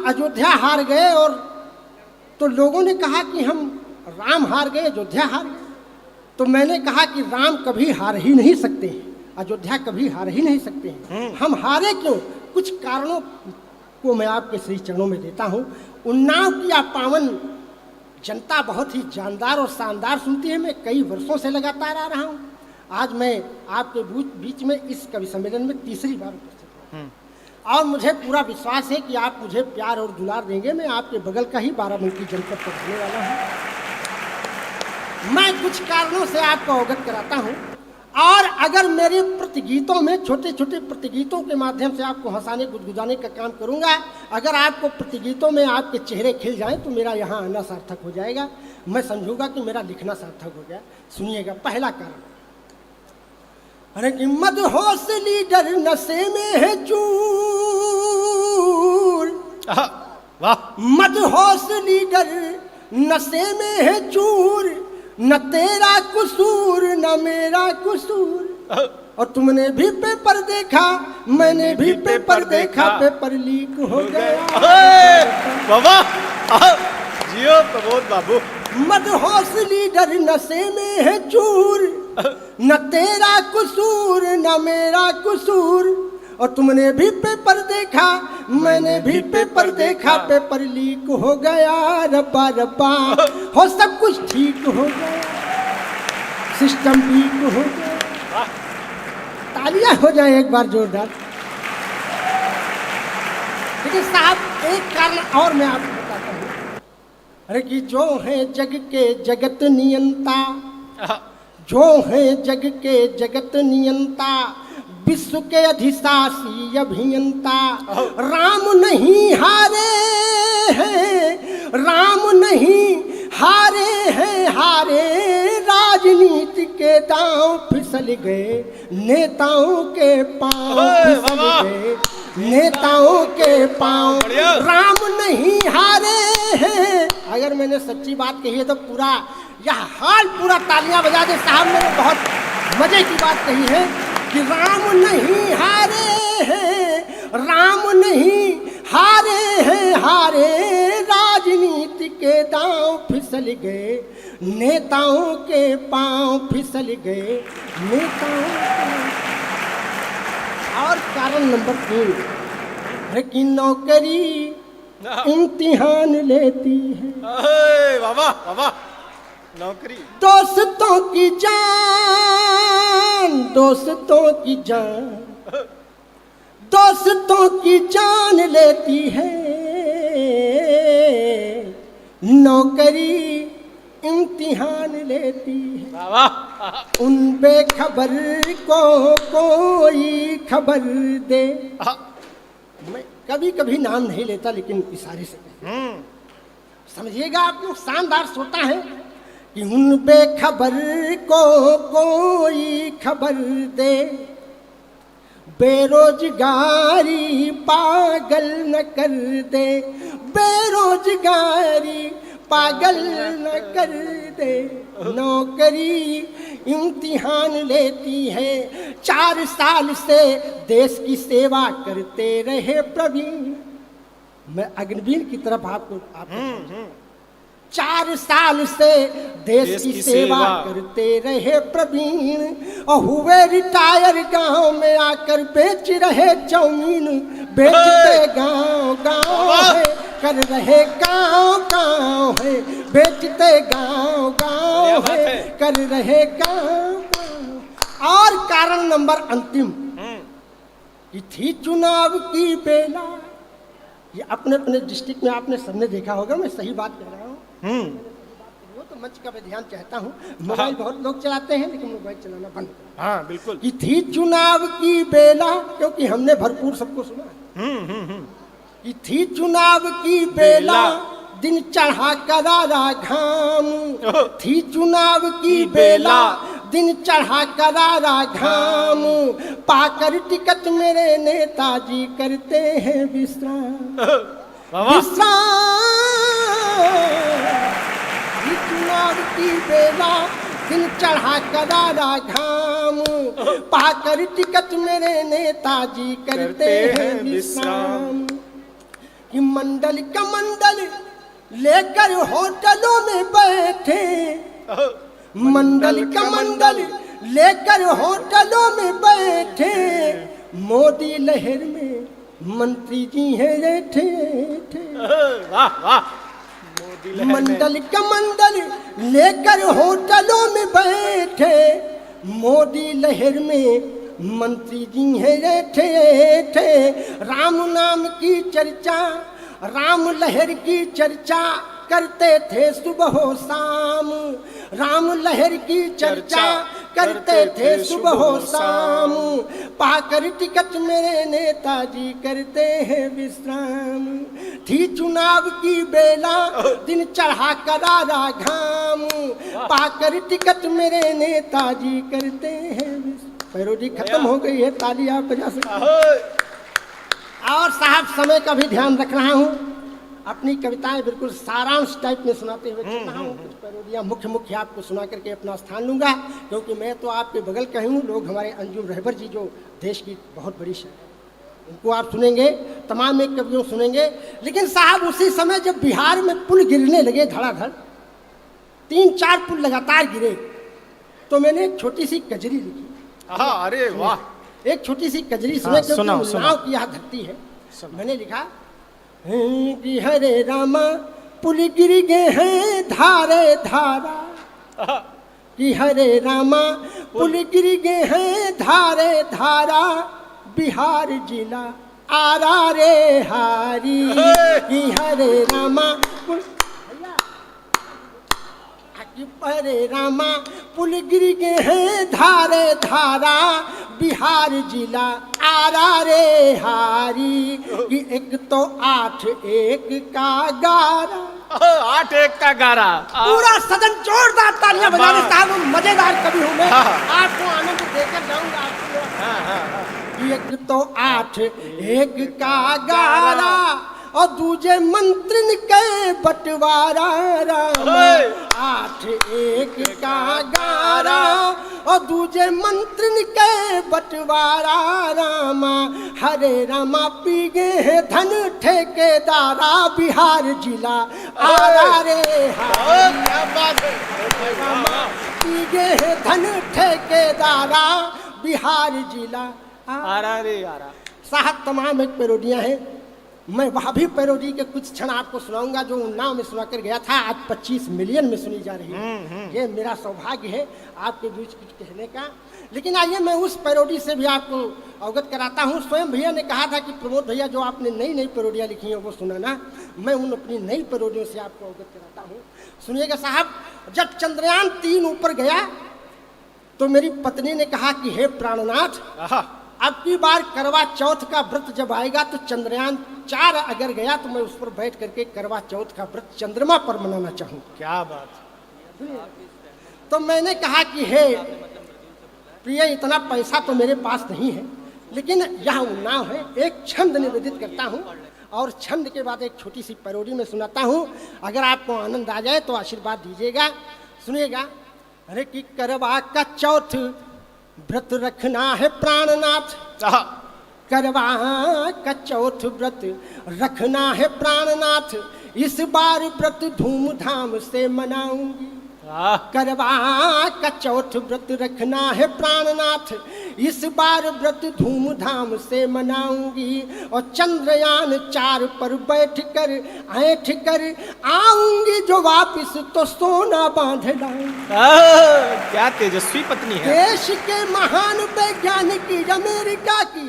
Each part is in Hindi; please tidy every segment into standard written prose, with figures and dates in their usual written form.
अयोध्या हार गए और तो लोगों ने कहा कि हम राम हार गए, अयोध्या हार गए। तो मैंने कहा कि राम कभी हार ही नहीं सकते हैं, अयोध्या कभी हार ही नहीं सकते हैं। हम हारे क्यों? कुछ कारणों को मैं आपके श्री चरणों में देता हूँ। उन्नाव की यह पावन जनता बहुत ही जानदार और शानदार सुनती है। मैं कई वर्षों से लगातार आ रहा हूँ। आज मैं आपके बीच में इस कवि सम्मेलन में तीसरी बार उपस्थित हूँ और मुझे पूरा विश्वास है कि आप मुझे प्यार और दुलार देंगे। मैं आपके बगल का ही बाराबंकी जनपद पर रहने वाला हूँ। मैं कुछ कारणों से आपको अवगत कराता हूँ और अगर मेरे प्रतिगीतों में छोटे छोटे प्रतिगीतों के माध्यम से आपको हंसाने गुदगुदाने का काम करूँगा, अगर आपको प्रतिगीतों में आपके चेहरे खिल जाएं तो मेरा यहाँ आना सार्थक हो जाएगा। मैं समझूंगा कि मेरा लिखना सार्थक हो गया। सुनिएगा पहला कारण। अरे कि मदहोश लीडर नशे में है चूर, वाह। मदहोश लीडर नशे में है चूर, न तेरा कसूर न मेरा कसूर। और तुमने भी पेपर देखा, मैंने भी पेपर देखा, पेपर लीक हो गया। बाबा जियो प्रबोध बाबू। मदहोश लीडर नशे में है चूर, न तेरा कसूर न मेरा कसूर। और तुमने भी पेपर देखा, मैंने भी पेपर देखा, पेपर लीक हो गया। रब्बा रब्बा हो सब कुछ ठीक हो गया, सिस्टम वीक हो गया। तालियां हो जाए एक बार जोरदार। लेकिन साहब एक कारण और मैं आपको बताता हूँ। अरे कि जो है जग के जगत नियंता, जो है जग के जगत नियंता, विश्व के अधिशासी अभियंता, राम नहीं हारे हैं, राम नहीं हारे हैं, हारे राजनीति के दांव फिसल गए, नेताओं के पांव फिसल गए, नेताओं के पांव। राम नहीं हारे हैं। अगर मैंने सच्ची बात कही है तो पूरा यह हाल पूरा तालियां बजा दे साहब। मैंने बहुत मजे की बात कही है कि राम नहीं हारे हैं, राम नहीं हारे हैं, हारे राजनीति के दांव फिसल गए, नेताओं के पांव फिसल गए, नेताओं के। और कारण नंबर 3 है कि नौकरी इम्तिहान लेती है। बाबा बाबा नौकरी दोस्तों की जान, दोस्तों की जान, दोस्तों की जान लेती है। नौकरी इम्तिहान लेती है। बाबा उन बेखबर को कोई खबर दे। मैं कभी कभी नाम नहीं लेता लेकिन इशारे से समझिएगा। आप लोग शानदार सोता है कि उन बेखबर को कोई खबर दे, बेरोजगारी पागल न कर दे, बेरोजगारी पागल न कर दे। नौकरी इम्तिहान लेती है। 4 साल से देश की सेवा करते रहे प्रवीण। मैं अग्निवीर की तरफ आपको 4 साल से देश की सेवा करते रहे प्रवीण और हुए रिटायर। गांव में आकर बेच रहे चाउमीन, बेचते गांव गांव है, कर रहे गांव गांव है, बेचते गांव गांव है, कर रहे गांव गांव। और कारण नंबर अंतिम कि थी चुनाव की बेला। ये अपने अपने डिस्ट्रिक्ट में आपने सबने देखा होगा, मैं सही बात कह रहा हूँ। वो तो मंच का मैं ध्यान चाहता हूँ। मोबाइल बहुत लोग चलाते हैं लेकिन मोबाइल चलाना बंद करो। हाँ बिल्कुल। कि थी चुनाव की बेला, क्योंकि हमने भरपूर सबको सुना। कि थी चुनाव की बेला, दिन चढ़ा करारा घाम। थी चुनाव की बेला, दिन चढ़ा करारा घाम। पाकर टिकट मेरे नेताजी करते हैं विश्राम, विश्राम। चुनाव की बेला, दिन चढ़ा करारा घाम। पाकर टिकट मेरे नेताजी करते हैं विश्राम। कि मंडल का मंडल लेकर होटलों में बैठे, मंडल का मंडल लेकर होटलों में बैठे, मोदी लहर में मंत्री जी हैं बैठे। वाह वाह, मोदी लहर में। मंडल का मंडल लेकर होटलों में बैठे, मोदी लहर में मंत्री जी हैं बैठे। राम नाम की चर्चा, राम लहर की चर्चा करते थे सुबह हो शाम, राम लहर की चर्चा करते थे सुबह हो शाम। पाकर टिकट मेरे नेताजी करते हैं विश्राम, थी चुनाव की बेला दिन चढ़ा करारा घाम। पाकर टिकट मेरे नेताजी करते हैं विश्राम। पैरोडी खत्म हो गई है, ताली आप बजा सकते। और साहब समय का भी ध्यान रख रहा हूँ, अपनी कविताएं बिल्कुल सारांश टाइप में सुनाते हुए चल रहा हूँ। कुछ पैरोडियाँ मुख्य मुख्य आपको सुना करके अपना स्थान लूंगा, क्योंकि मैं तो आपके बगल का हूँ। लोग हमारे अंजुम रहबर जी जो देश की बहुत बड़ी शायर, उनको आप सुनेंगे, तमाम एक कवियों सुनेंगे। लेकिन साहब उसी समय जब बिहार में पुल गिरने लगे धड़ाधड़, 3-4 पुल लगातार गिरे, तो मैंने एक छोटी सी कजरी लिखी। अरे वाह, एक छोटी सी कजरी सुने, क्योंकि उन्नाव की यह धरती है। मैंने लिखा कि हरे रामा पुल गिर गए हैं धारे धारा, कि हरे रामा पुल गिर गए हैं धारे धारा, बिहार जिला आरा रे हारी। कि हरे रामा हरे रामा पुल गिर गए हैं धारे धारा, बिहार जिला आरा रे हारी। कि 1 तो 8 1 का गारा, 8 1 का गारा। पूरा सदन जोरदार तालियां बजाने। साहब मजेदार कवि हूँ मैं, आपको आनंद देकर जाऊंगा। 1 तो 8 1 का गारा, और दूजे मंत्रिन के बंटवारा। 8 1 का गारा, और दूजे मंत्रिन के बंटवारा। रामा हरे रामा पी गए हैं धन ठेकेदारा, बिहार जिला आरा रे हारी। क्या बात है, पी गए हैं धन ठेकेदारा, बिहार जिला आरा रे आरा। साहब तमाम एक पैरोडियाँ हैं, मैं वहाँ भी पैरोडी के कुछ क्षण आपको सुनाऊंगा जो उन्नाव में सुना कर गया था, आज 25 मिलियन में सुनी जा रही है। ये मेरा सौभाग्य है आपके बीच कुछ कहने का। लेकिन आइए मैं उस पैरोडी से भी आपको अवगत कराता हूँ। स्वयं भैया ने कहा था कि प्रमोद भैया जो आपने नई नई पैरोडियाँ लिखी हैं वो सुनाना, मैं उन अपनी नई पैरोडियों से आपको अवगत कराता हूँ। सुनिएगा साहब, जब चंद्रयान 3 ऊपर गया तो मेरी पत्नी ने कहा कि हे प्राणनाथ, अब की बार करवा चौथ का व्रत जब आएगा तो चंद्रयान 4 अगर गया तो मैं उस पर बैठ करके करवा चौथ का व्रत चंद्रमा पर मनाना चाहूँ। क्या बात। तो मैंने कहा कि हे प्रिय, इतना पैसा तो मेरे पास नहीं है, लेकिन यह उन्नाव है, एक छंद निवेदित करता हूँ और छंद के बाद एक छोटी सी पैरोडी में सुनाता हूँ। अगर आपको आनंद आ जाए तो आशीर्वाद दीजिएगा। सुनिएगा। अरे कि करवा का चौथ व्रत रखना है प्राणनाथ, करवा का चौथ व्रत रखना है प्राणनाथ, इस बार व्रत धूमधाम से मनाऊंगी। करवा का चौथ व्रत रखना है प्राणनाथ, इस बार व्रत धूमधाम से मनाऊंगी। और चंद्रयान 4 पर बैठ कर ऐठ कर आऊंगी जो वापिस तो सोना बांध लाऊंगी। क्या तेजस्वी पत्नी है। देश के महान वैज्ञानिक अमेरिका की,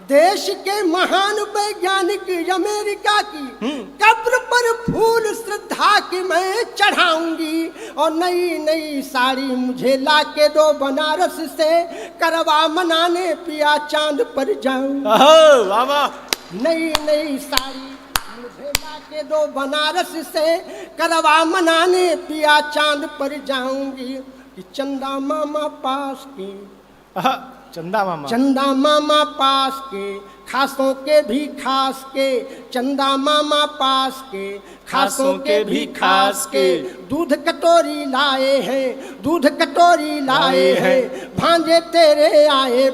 देश के महान वैज्ञानिक अमेरिका की कब्र पर फूल श्रद्धा की मैं चढ़ाऊंगी। और नई नई साड़ी मुझे लाके दो बनारस से, करवा मनाने पिया चांद पर जाऊं। नई नई साड़ी मुझे लाके दो बनारस से, करवा मनाने पिया चांद पर जाऊंगी। कि चंदा मामा पास के, चंदा मामा पास के, खासों के भी खास के, चंदा मामा पास के, खासों के भी खास के। दूध कटोरी लाए हैं, दूध कटोरी लाए हैं, भांजे तेरे आए।